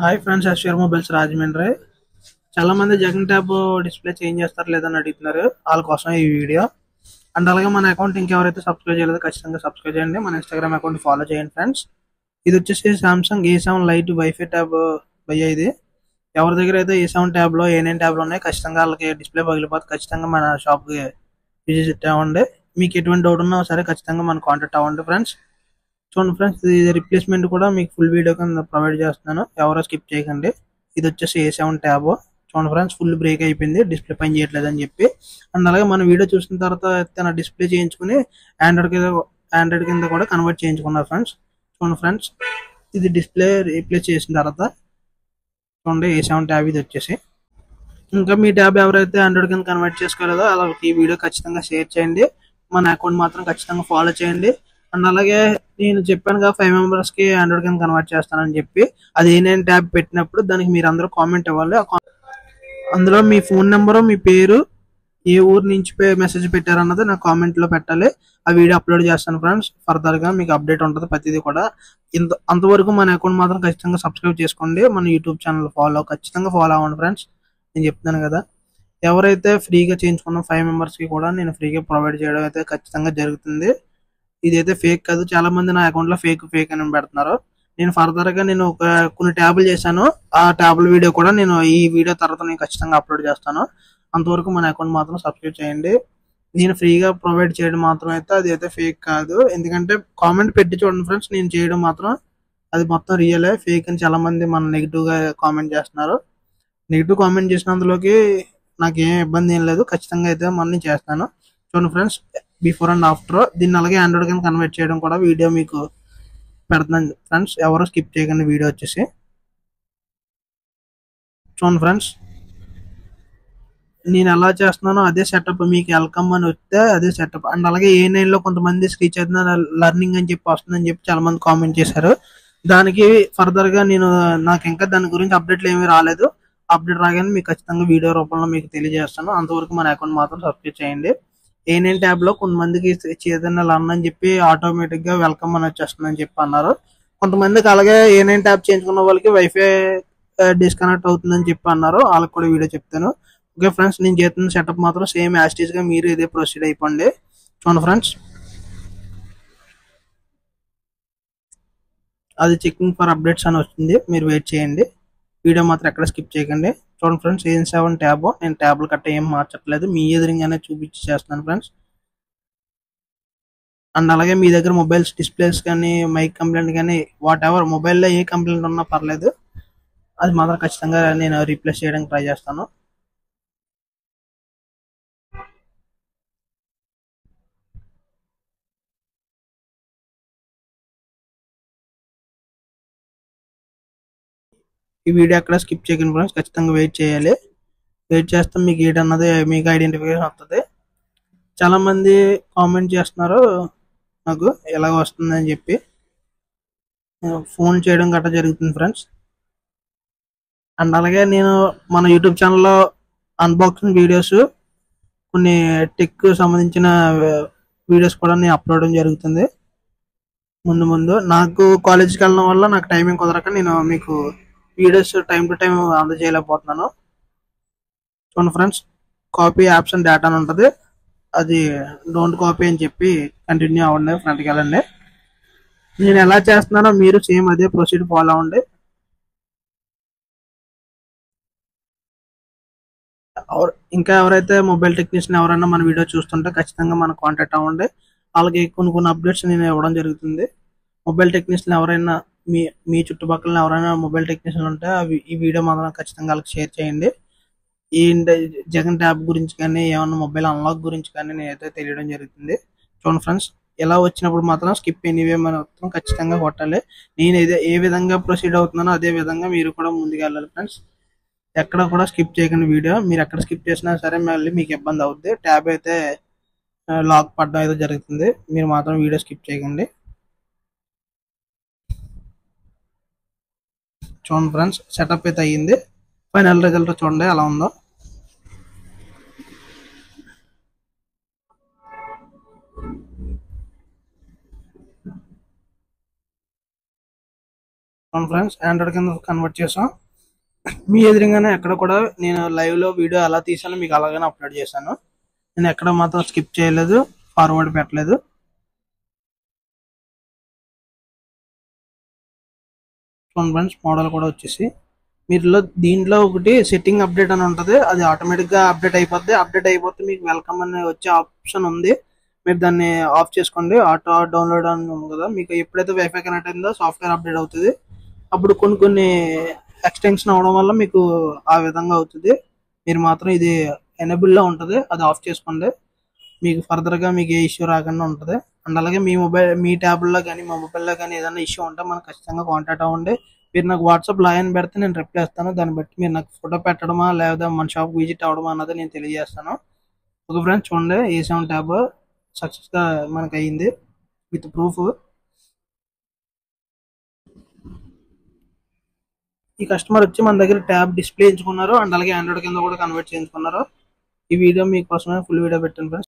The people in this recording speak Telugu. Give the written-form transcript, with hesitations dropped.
Hi friends, SR mobiles Rajahmundry. చాలా మంది జగన్ ట్యాబ్ డిస్ప్లే చేంజ్ చేస్తారు లేదని అడుగుతున్నారు. వాళ్ళ కోసం ఈ వీడియో. అండ్ అలాగే మన అకౌంట్ ఇంకెవరైతే సబ్స్క్రైబ్ చేయలేదో ఖచ్చితంగా సబ్స్క్రైబ్ చేయండి. మన ఇన్స్టాగ్రామ్ అకౌంట్ ఫాలో చేయండి ఫ్రెండ్స్. ఇది వచ్చేసి Samsung A7 light wifi tab భయ్య. ఇది ఎవరి దగ్గర అయితే A7 ట్యాబ్లో A9 ట్యాబ్లో ఉన్నాయి ఖచ్చితంగా వాళ్ళకి డిస్ప్లే పగిలిపోతే ఖచ్చితంగా మన షాప్కి విజిట్ అవ్వండి. మీకు ఎటువంటి డౌట్ ఉన్నా సరే ఖచ్చితంగా మన కాంటాక్ట్ అవ్వండి ఫ్రెండ్స్. చూడండి ఫ్రెండ్స్, ఇది రిప్లేస్మెంట్ కూడా మీకు ఫుల్ వీడియో కింద ప్రొవైడ్ చేస్తున్నాను, ఎవరో స్కిప్ చేయకండి. ఇది వచ్చేసి A7 ట్యాబ్. చూడండి ఫ్రెండ్స్, ఫుల్ బ్రేక్ అయిపోయింది, డిస్ప్లే పని చేయట్లేదు అని చెప్పి. అండ్ అలాగే మన వీడియో చూసిన తర్వాత తన డిస్ప్లే చేయించుకుని ఆండ్రాయిడ్ కింద కూడా కన్వర్ట్ చేయించుకున్నారు ఫ్రెండ్స్. చూడండి ఫ్రెండ్స్, ఇది డిస్ప్లే రీప్లేస్ చేసిన తర్వాత చూడండి A7 ట్యాబ్ ఇది వచ్చేసి. ఇంకా మీ ట్యాబ్ ఎవరైతే ఆండ్రాయిడ్ కింద కన్వర్ట్ చేసుకోలేదో అలాగే ఈ వీడియో ఖచ్చితంగా షేర్ చేయండి. మన అకౌంట్ మాత్రం ఖచ్చితంగా ఫాలో చేయండి. అండ్ అలాగే నేను చెప్పాను కదా 5 మెంబర్స్ కి ఆండ్రాయిడ్ కింద కన్వర్ట్ చేస్తానని చెప్పి, అది ఏ9 ట్యాబ్ పెట్టినప్పుడు దానికి మీరు అందరూ కామెంట్ ఇవ్వాలి. అందులో మీ ఫోన్ నెంబరు, మీ పేరు, ఏ ఊరు నుంచి మెసేజ్ పెట్టారన్నది నాకు కామెంట్ లో పెట్టాలి. ఆ వీడియో అప్లోడ్ చేస్తాను ఫ్రెండ్స్. ఫర్దర్ గా మీకు అప్డేట్ ఉంటుంది ప్రతిదీ కూడా. అంతవరకు మన అకౌంట్ మాత్రం ఖచ్చితంగా సబ్స్క్రైబ్ చేసుకోండి. మన యూట్యూబ్ ఛానల్ ఖచ్చితంగా ఫాలో అవ్వండి ఫ్రెండ్స్. నేను చెప్తున్నాను కదా, ఎవరైతే ఫ్రీగా చేయించుకున్న 5 మెంబర్స్ కి కూడా నేను ఫ్రీగా ప్రొవైడ్ చేయడం అయితే ఖచ్చితంగా జరుగుతుంది. ఇదైతే ఫేక్ కాదు. చాలా మంది నా అకౌంట్ లో ఫేక్ ఫేక్ అని పెడుతున్నారు. నేను ఫర్దర్ గా నేను కొన్ని ట్యాబ్లు చేశాను. ఆ ట్యాబ్ల వీడియో కూడా నేను ఈ వీడియో తర్వాత నేను ఖచ్చితంగా అప్లోడ్ చేస్తాను. అంతవరకు మన అకౌంట్ మాత్రం సబ్స్క్రైబ్ చేయండి. నేను ఫ్రీగా ప్రొవైడ్ చేయడం మాత్రం అయితే అది అయితే ఫేక్ కాదు. ఎందుకంటే కామెంట్ పెట్టి చూడండి ఫ్రెండ్స్, నేను చేయడం మాత్రం అది మొత్తం రియలే. ఫేక్ అని చాలా మంది మన నెగిటివ్ గా కామెంట్ చేస్తున్నారు. నెగిటివ్ కామెంట్ చేసినందులోకి నాకేం ఇబ్బంది ఏం లేదు. ఖచ్చితంగా అయితే మళ్ళీ చేస్తాను. చూడండి ఫ్రెండ్స్, బిఫోర్ అండ్ ఆఫ్టర్. దీన్ని అలాగే ఆండ్రాయిడ్ కింద కన్వర్ట్ చేయడం కూడా వీడియో మీకు పెడుతున్నాను ఫ్రెండ్స్. ఎవరు స్కిప్ చేయకండి వీడియో వచ్చేసి. చూడండి ఫ్రెండ్స్, నేను ఎలా చేస్తున్నానో అదే సెటప్ మీకు వెల్కమ్ అని వస్తే అదే సెటప్. అండ్ అలాగే A9 లో కొంతమంది శ్రీ చైతన్య లర్నింగ్ అని చెప్పి వస్తుందని చెప్పి చాలా మంది కామెంట్ చేశారు. దానికి ఫర్దర్ గా నాకు ఇంకా దాని గురించి అప్డేట్లు ఏమీ రాలేదు. అప్డేట్ రాగానే మీకు ఖచ్చితంగా వీడియో రూపంలో మీకు తెలియజేస్తాను. అంతవరకు మన అకౌంట్ మాత్రం సబ్స్క్రైబ్ చేయండి. A9 ట్యాబ్ లో కొంతమందికి చైతన్య లర్న్ అని చెప్పి ఆటోమేటిక్ గా వెల్కమ్ అని వచ్చేస్తుందని చెప్పి అన్నారు. కొంతమందికి అలాగే A9 ట్యాబ్ చేయించుకున్న వాళ్ళకి వైఫై డిస్కనెక్ట్ అవుతుందని చెప్పి అన్నారు. వాళ్ళకి కూడా వీడియో చెప్తాను. ఓకే ఫ్రెండ్స్, నేను చేస్తున్న సెటప్ మాత్రం సేమ్ యాస్టీస్ గా మీరు ఇదే ప్రొసీడ్ అయిపోండి. చూడండి ఫ్రెండ్స్, అది చెకింగ్ ఫర్ అప్డేట్స్ అని వస్తుంది, మీరు వెయిట్ చేయండి. వీడియో మాత్రం ఎక్కడ స్కిప్ చేయకండి. చూడండి ఫ్రెండ్స్, A7 ట్యాబ్ నేను ట్యాబ్లు కట్ట ఏం మార్చట్లేదు, మీ ఎదురుగానే చూపించి చేస్తున్నాను ఫ్రెండ్స్. అండ్ అలాగే మీ దగ్గర మొబైల్స్ డిస్ప్లేస్ కానీ మైక్ కంప్లైంట్ కానీ వాట్ ఎవర్ మొబైల్లో ఏ కంప్లైంట్ ఉన్నా పర్లేదు, అది మాత్రం ఖచ్చితంగా నేను రీప్లేస్ చేయడానికి ట్రై చేస్తాను. ఈ వీడియో అక్కడ స్కిప్ చేయకండి ఫ్రెండ్స్, ఖచ్చితంగా వెయిట్ చేయాలి. వెయిట్ చేస్తాం, మీకు ఏంటన్నది మీకు ఐడెంటిఫికేషన్ వస్తుంది. చాలా మంది కామెంట్ చేస్తున్నారు నాకు ఎలాగ వస్తుంది అని చెప్పి. ఫోన్ చేయడం గట్రా జరుగుతుంది ఫ్రెండ్స్. అండ్ అలాగే నేను మన యూట్యూబ్ ఛానల్లో అన్బాక్సింగ్ వీడియోస్, కొన్ని టెక్ సంబంధించిన వీడియోస్ కూడా నేను అప్లోడ్ జరుగుతుంది. ముందు ముందు నాకు కాలేజీకి వెళ్ళడం వల్ల నాకు టైమింగ్ కుదరక నేను మీకు వీడియోస్ టైం టు టైం అందజేయలేకపోతున్నాను. చూడండి friends, copy apps and data అని ఉంటుంది, అది డోంట్ కాపీ అని చెప్పి కంటిన్యూ అవ్వండి, ఫ్రంట్కి వెళ్ళండి. నేను ఎలా చేస్తున్నానో మీరు సేమ్ అదే ప్రొసీడ్ ఫాలో అవ్వండి. ఇంకా ఎవరైతే మొబైల్ టెక్నీషియన్ ఎవరైనా మన వీడియో చూస్తుంటే ఖచ్చితంగా మన కాంటాక్ట్ అవ్వండి. అలాగే కొన్ని కొన్ని అప్డేట్స్ నేను ఇవ్వడం జరుగుతుంది. మొబైల్ టెక్నీషియన్ ఎవరైనా మీ మీ చుట్టుపక్కల ఎవరైనా మొబైల్ టెక్నీషియన్ ఉంటే ఈ వీడియో మాత్రం ఖచ్చితంగా వాళ్ళకి షేర్ చేయండి. ఈ జగన్ ట్యాబ్ గురించి కానీ ఏమన్నా మొబైల్ అన్లాక్ గురించి కానీ నేనైతే తెలియడం జరుగుతుంది. చూడండి ఫ్రెండ్స్, ఎలా వచ్చినప్పుడు మాత్రం స్కిప్ ఎనీవే మాత్రం ఖచ్చితంగా కొట్టాలి. నేను ఏ విధంగా ప్రొసీడ్ అవుతున్నానో అదే విధంగా మీరు కూడా ముందుకు వెళ్ళాలి ఫ్రెండ్స్. ఎక్కడ కూడా స్కిప్ చేయకండి వీడియో. మీరు ఎక్కడ స్కిప్ చేసినా సరే మళ్ళీ మీకు ఇబ్బంది అవుద్ది. ట్యాబ్ అయితే లాక్ పడడం అయితే జరుగుతుంది. మీరు మాత్రం వీడియో స్కిప్ చేయకండి. చూడండి ఫ్రెండ్స్, సెటప్ అయితే అయ్యింది. ఫైనల్ రిజల్ట్ చూడండి ఎలా ఉందో. అవును ఫ్రెండ్స్, ఆండ్రాయిడ్ కింద కన్వర్ట్ చేసాం. మీ ఎదురుగానే ఎక్కడ కూడా నేను లైవ్ లో వీడియో ఎలా తీసానో మీకు అలాగనే అప్లోడ్ చేశాను. నేను ఎక్కడ మాత్రం స్కిప్ చేయలేదు, ఫార్వర్డ్ పెట్టలేదు. చూడండి ఫ్రెండ్స్, మోడల్ కూడా వచ్చేసి మీరు దీంట్లో ఒకటి సెట్టింగ్ అప్డేట్ అని ఉంటుంది. అది ఆటోమేటిక్ గా అప్డేట్ అయిపోద్ది. అప్డేట్ అయిపోతే మీకు వెల్కమ్ అని వచ్చే ఆప్షన్ ఉంది. మీరు దాన్ని ఆఫ్ చేసుకోండి. ఆటో డౌన్లోడ్ అని ఉంది కదా, మీకు ఎప్పుడైతే వైఫై కనెక్ట్ అయిందో సాఫ్ట్వేర్ అప్డేట్ అవుతుంది. అప్పుడు కొన్ని ఎక్స్టెన్షన్ అవడం వల్ల మీకు ఆ విధంగా అవుతుంది. మీరు మాత్రం ఇది ఎనేబుల్ లో ఉంటుంది, అది ఆఫ్ చేసుకోండి. మీకు ఫర్దర్ గా మీకు ఏ ఇష్యూ రాకుండా ఉంటుంది. అండ్ అలాగే మీ ట్యాబ్లో కానీ మా మొబైల్లో కానీ ఏదైనా ఇష్యూ ఉంటే మనకు ఖచ్చితంగా కాంటాక్ట్ అవ్వండి. మీరు నాకు వాట్సాప్ లాగిన్ పెడితే నేను రిప్లై ఇస్తాను. దాన్ని బట్టి మీరు నాకు ఫోటో పెట్టడమా లేదా మన షాప్ విజిట్ అవ్వడమా అన్నది నేను తెలియజేస్తాను. ఓకే ఫ్రెండ్స్, చూడండి A7 ట్యాబ్ సక్సెస్ గా మనకు అయ్యింది విత్ ప్రూఫ్. ఈ కస్టమర్ వచ్చి మన దగ్గర ట్యాబ్ డిస్ప్లే ఎంచుకున్నారు అండ్ అలాగే ఆండ్రాయిడ్ కింద కూడా కన్వర్ట్ చేయించుకున్నారు. ఈ వీడియో మీకోసమే ఫుల్ వీడియో పెట్టాను ఫ్రెండ్స్.